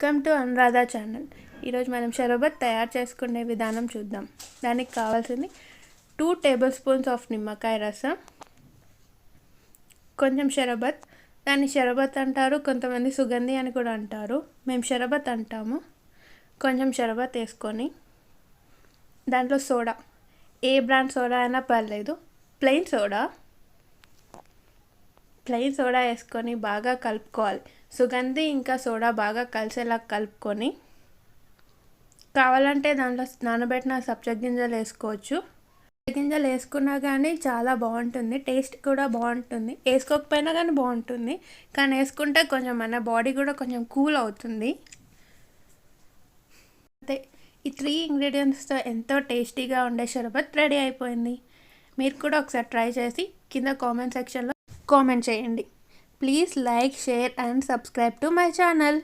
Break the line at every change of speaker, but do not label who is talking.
Welcome to Anuradha channel. ఈరోజు మనం షరబత్ తయారు చేసుకునే విధానం చూద్దాం. దానికి కావాల్సింది 2 టేబుల్ స్పూన్స్ ఆఫ్ నిమ్మకాయ రసం, కొంచెం షరబత్. దాన్ని షరబత్ అంటారు, కొంతమంది సుగంధి అని కూడా అంటారు. మేము షరబత్ అంటాము. కొంచెం షరబత్ వేసుకొని దాంట్లో సోడా, ఏ బ్రాండ్ సోడా అయినా పర్లేదు, ప్లెయిన్ సోడా వేసుకొని బాగా కలుపుకోవాలి. సుగంధి ఇంకా సోడా బాగా కలిసేలా కలుపుకొని, కావాలంటే దాంట్లో నానబెట్టిన సబ్జా గింజలు వేసుకోవచ్చు. గింజలు వేసుకున్నా కానీ చాలా బాగుంటుంది, టేస్ట్ కూడా బాగుంటుంది. వేసుకోకపోయినా కానీ బాగుంటుంది, కానీ వేసుకుంటే కొంచెం మన బాడీ కూడా కొంచెం కూల్ అవుతుంది. అంతే, ఈ 3 ఇంగ్రీడియంట్స్తో ఎంతో టేస్టీగా ఉండే షర్బత్ రెడీ అయిపోయింది. మీరు కూడా ఒకసారి ట్రై చేసి కింద కామెంట్ సెక్షన్లో కామెంట్ చేయండి. Please like, share and subscribe to my channel.